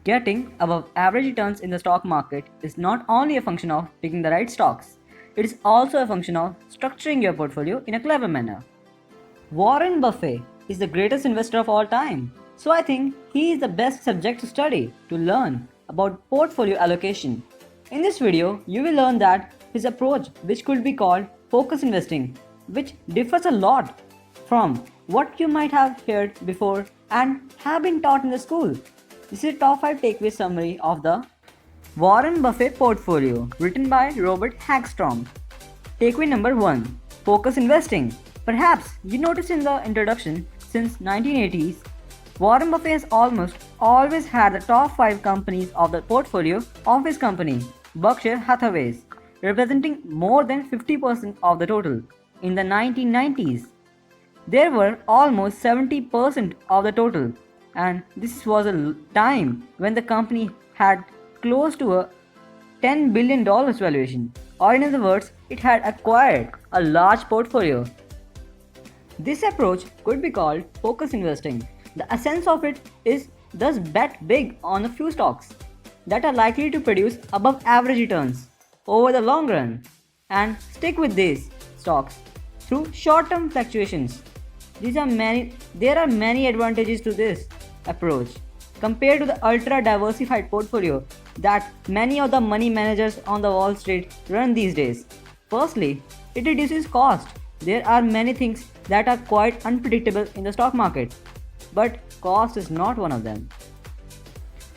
Getting above average returns in the stock market is not only a function of picking the right stocks, it is also a function of structuring your portfolio in a clever manner. Warren Buffett is the greatest investor of all time, so I think he is the best subject to study to learn about portfolio allocation. In this video, you will learn that his approach, which could be called focus investing, which differs a lot from what you might have heard before and have been taught in the school. This is a top 5 takeaway summary of the Warren Buffett portfolio written by Robert Hagstrom. Takeaway number 1, focus investing. Perhaps you noticed in the introduction, since 1980s, Warren Buffett has almost always had the top 5 companies of the portfolio of his company, Berkshire Hathaway, representing more than 50% of the total. In the 1990s, there were almost 70% of the total, and this was a time when the company had close to a $10 billion valuation, or in other words, it had acquired a large portfolio. This approach could be called focus investing. The essence of it is thus bet big on a few stocks that are likely to produce above average returns over the long run and stick with these stocks through short-term fluctuations. There are many advantages to this approach compared to the ultra diversified portfolio that many of the money managers on the Wall Street run these days. Firstly, it reduces cost. There are many things that are quite unpredictable in the stock market, but cost is not one of them.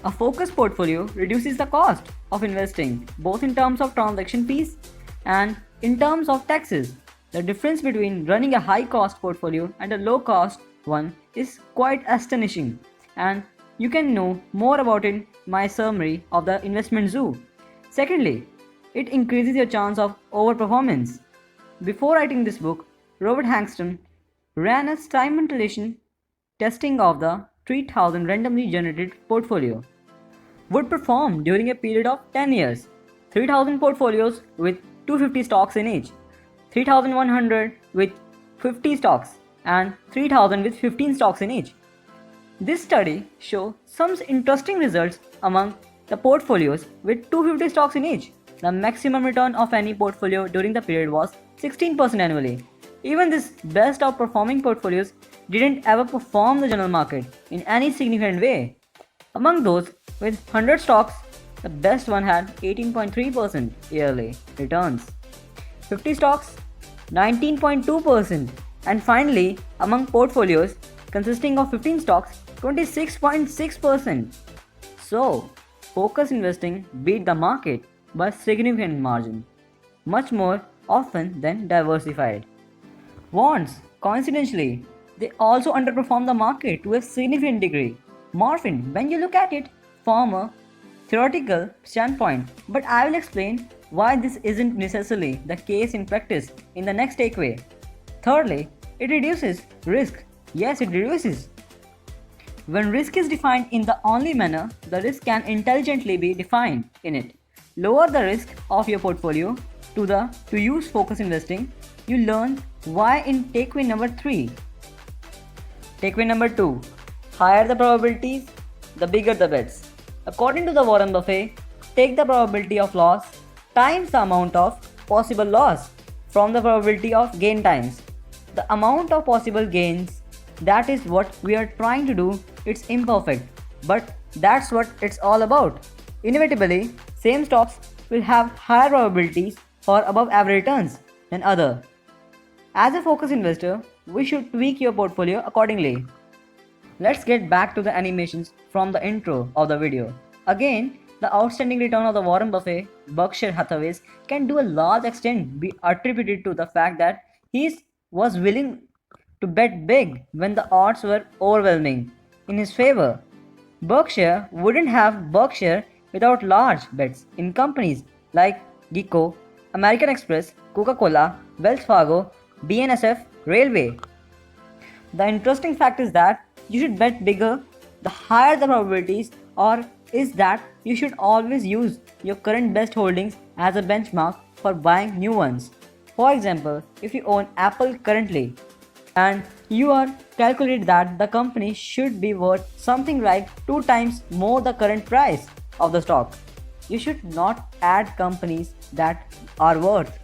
A focused portfolio reduces the cost of investing both in terms of transaction fees and in terms of taxes. The difference between running a high cost portfolio and a low cost one is quite astonishing, and you can know more about it in my summary of the investment zoo. Secondly, it increases your chance of overperformance. Before writing this book, Robert Hagstrom ran a simultaneous testing of the 3000 randomly generated portfolio would perform during a period of 10 years. 3000 portfolios with 250 stocks in each, 3100 with 50 stocks, and 3000 with 15 stocks in each. This study shows some interesting results among the portfolios with 250 stocks in each. The maximum return of any portfolio during the period was 16% annually. Even this best of performing portfolios didn't ever perform the general market in any significant way. Among those with 100 stocks, the best one had 18.3% yearly returns, 50 stocks 19.2%, and finally, among portfolios consisting of 15 stocks, 26.6%. So, focus investing beat the market by a significant margin, much more often than diversified. Bonds, coincidentally, they also underperform the market to a significant degree. Morphine, when you look at it from a theoretical standpoint, but I will explain why this isn't necessarily the case in practice in the next takeaway. Thirdly, it reduces risk. Yes, it reduces. When risk is defined in the only manner, the risk can intelligently be defined in it. Lower the risk of your portfolio to use focus investing. You learn why in takeaway number 3. Takeaway number 2. Higher the probabilities, the bigger the bets. According to the Warren Buffett, take the probability of loss times the amount of possible loss from the probability of gain times the amount of possible gains. That is what we are trying to do. It's imperfect, but that's what it's all about. Inevitably, same stocks will have higher probabilities for above average returns than other. As a focus investor, we should tweak your portfolio accordingly. Let's get back to the animations from the intro of the video. Again, the outstanding return of the Warren Buffett Berkshire Hathaway can to a large extent be attributed to the fact that he was willing to bet big when the odds were overwhelming in his favor. Berkshire wouldn't have Berkshire without large bets in companies like Geico, American Express, Coca-Cola, Wells Fargo, BNSF, Railway. The interesting fact is that you should bet bigger the higher the probabilities, or is that you should always use your current best holdings as a benchmark for buying new ones. For example, if you own Apple currently, and you are calculate that the company should be worth something like 2 times more the current price of the stock. You should not add companies that are worth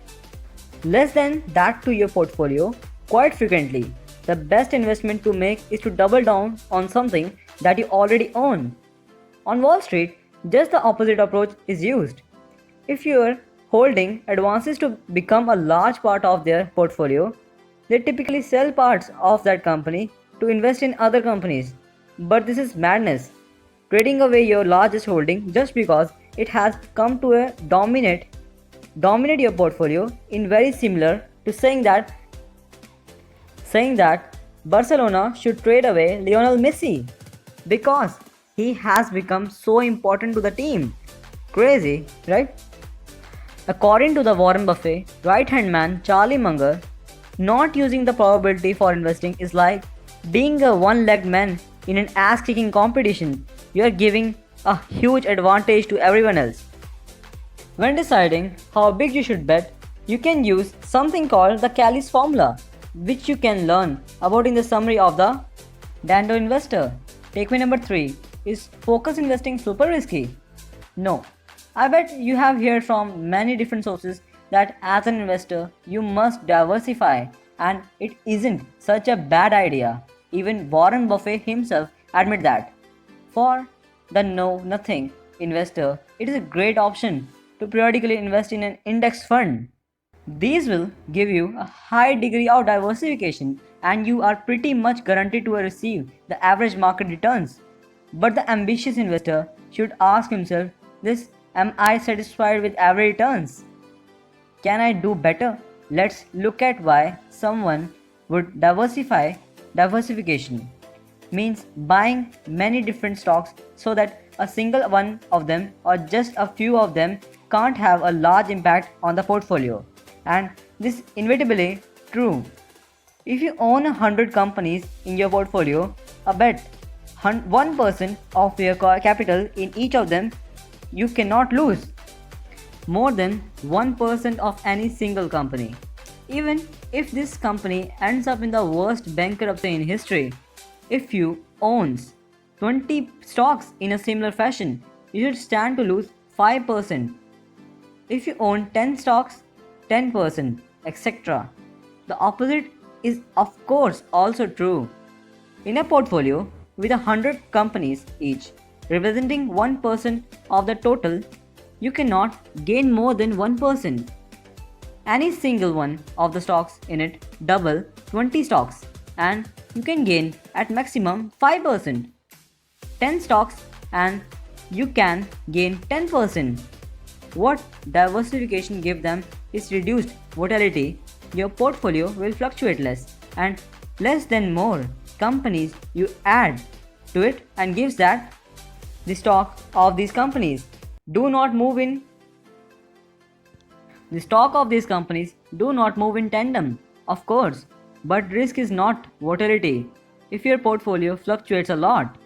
less than that to your portfolio quite frequently. The best investment to make is to double down on something that you already own. On Wall Street, just the opposite approach is used. If your holding advances to become a large part of their portfolio, they typically sell parts of that company to invest in other companies. But this is madness. Trading away your largest holding just because it has come to a dominate your portfolio in very similar to saying that Barcelona should trade away Lionel Messi because he has become so important to the team. Crazy, right? According to the Warren Buffett right hand man Charlie Munger, not using the probability for investing is like being a one legged man in an ass kicking competition. You are giving a huge advantage to everyone else. When deciding how big you should bet, you can use something called the Callis formula, which you can learn about in the summary of the Dando Investor. Takeaway number 3 is focus investing super risky? No. I bet you have heard from many different sources that as an investor you must diversify, and it isn't such a bad idea. Even Warren Buffett himself admit that. For the know nothing investor, it is a great option to periodically invest in an index fund. These will give you a high degree of diversification and you are pretty much guaranteed to receive the average market returns. But the ambitious investor should ask himself this: am I satisfied with average returns? Can I do better? Let's look at why someone would diversification means buying many different stocks so that a single one of them or just a few of them can't have a large impact on the portfolio. And this is inevitably true. If you own 100 companies in your portfolio, I bet 1% of your capital in each of them, you cannot lose more than 1% of any single company. Even if this company ends up in the worst bankruptcy in history, if you owns 20 stocks in a similar fashion, you should stand to lose 5%. If you own 10 stocks, 10%, etc. The opposite is of course also true. In a portfolio with 100 companies each representing 1% of the total, you cannot gain more than 1%. Any single one of the stocks in it double 20 stocks and you can gain at maximum 5%. 10 stocks and you can gain 10%. What diversification gives them is reduced volatility. Your portfolio will fluctuate less and less than more companies you add to it and gives that the stock of these companies do not move in the stock of these companies do not move in tandem, of course, but risk is not volatility. If your portfolio fluctuates a lot,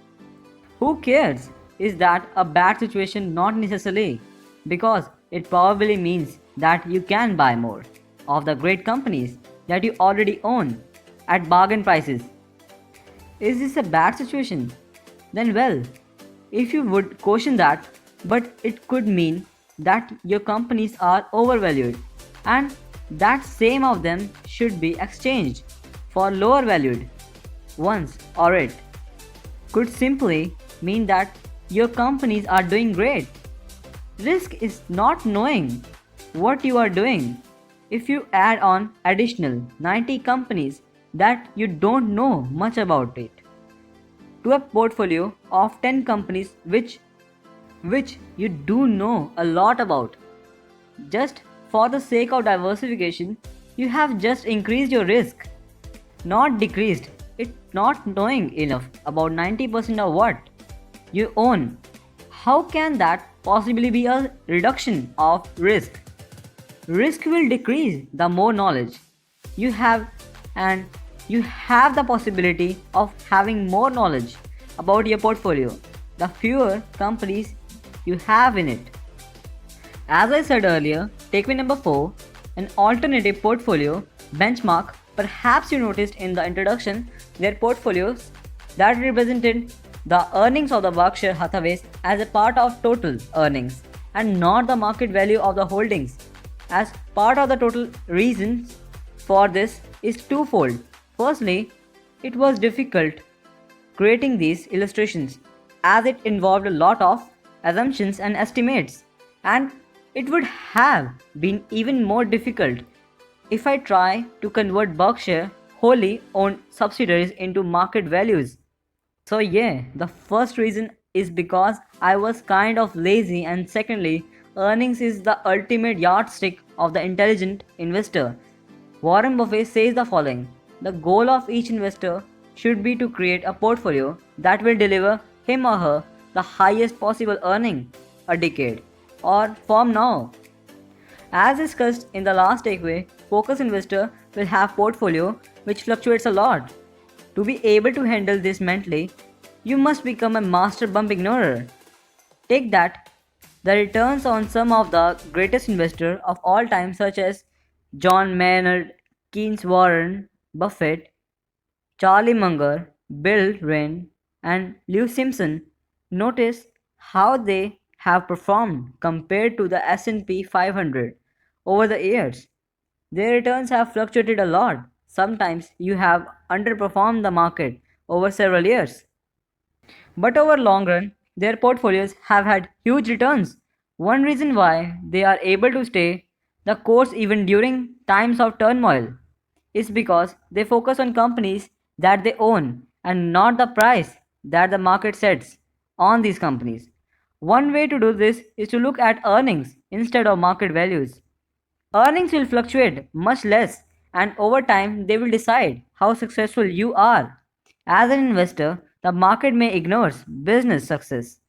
who cares? Is that a bad situation? Not necessarily, because it probably means that you can buy more of the great companies that you already own at bargain prices. Is this a bad situation? Then, well, if you would caution that, but it could mean that your companies are overvalued and that same of them should be exchanged for lower valued ones, or it could simply mean that your companies are doing great. Risk is not knowing what you are doing. If you add on additional 90 companies that you don't know much about it to a portfolio of 10 companies which you do know a lot about, just for the sake of diversification, you have just increased your risk, not decreased it. Not knowing enough about 90% of what you own, how can that possibly be a reduction of risk? Risk will decrease the more knowledge you have, and you have the possibility of having more knowledge about your portfolio the fewer companies you have in it. As I said earlier, takeaway number 4, an alternative portfolio benchmark Perhaps you noticed in the introduction their portfolios that represented the earnings of the Berkshire Hathaways as a part of total earnings and not the market value of the holdings. As part of the total reasons for this is twofold. Firstly, it was difficult creating these illustrations as it involved a lot of assumptions and estimates, and it would have been even more difficult if I try to convert Berkshire wholly owned subsidiaries into market values. So, yeah, the first reason is because I was kind of lazy, and secondly, earnings is the ultimate yardstick of the intelligent investor. Warren Buffett says the following: the goal of each investor should be to create a portfolio that will deliver him or her the highest possible earning a decade or from now. As discussed in the last takeaway, focus investor will have portfolio which fluctuates a lot. To be able to handle this mentally, you must become a master bump ignorer. Take that, the returns on some of the greatest investors of all time such as John Maynard Keynes, Warren Buffett, Charlie Munger, Bill Wren, and Lou Simpson. Notice how they have performed compared to the S&P 500 over the years. Their returns have fluctuated a lot. Sometimes you have underperformed the market over several years. But over long run, their portfolios have had huge returns. One reason why they are able to stay the course even during times of turmoil is because they focus on companies that they own and not the price that the market sets on these companies. One way to do this is to look at earnings instead of market values. Earnings will fluctuate much less, and over time, they will decide how successful you are. As an investor, the market may ignore business success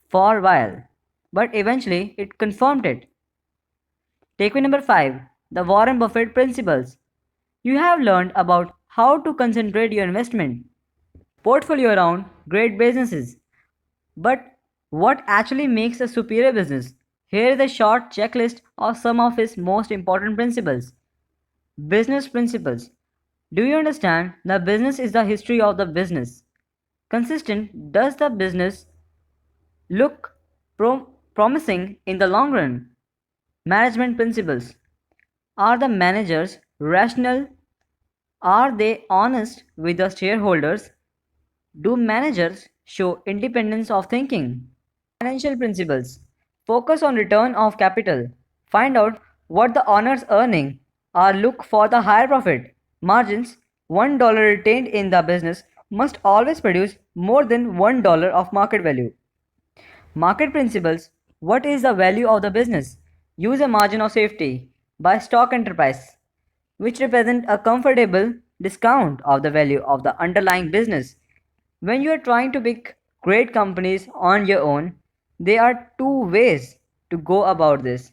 for a while, but eventually it confirmed it. Takeaway number 5: the Warren Buffett Principles. You have learned about how to concentrate your investment portfolio around great businesses. But what actually makes a superior business? Here is a short checklist of some of his most important principles. Business principles. Do you understand? The business is the history of the business. Consistent. Does the business look promising in the long run? Management principles. Are the managers rational? Are they honest with the shareholders? Do managers show independence of thinking? Financial principles. Focus on return of capital. Find out what the owner's earning or look for the higher profit margins. $1 retained in the business must always produce more than $1 of market value. Market principles. What is the value of the business? Use a margin of safety. Buy stock enterprise, which represent a comfortable discount of the value of the underlying business. When you are trying to pick great companies on your own, there are two ways to go about this.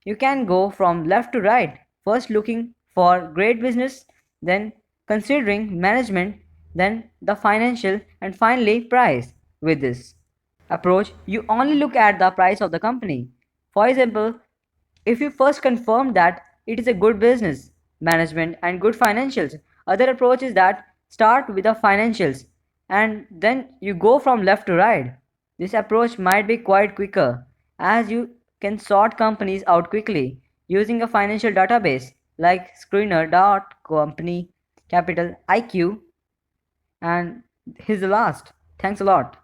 You can go from left to right, first looking for great business, then considering management, then the financial, and finally price. With this approach, you only look at the price of the company. For example, if you first confirm that it is a good business, management, and good financials, other approach is that start with the financials and then you go from left to right. This approach might be quite quicker as you can sort companies out quickly using a financial database like Screener.company Capital IQ, and here's the last. Thanks a lot.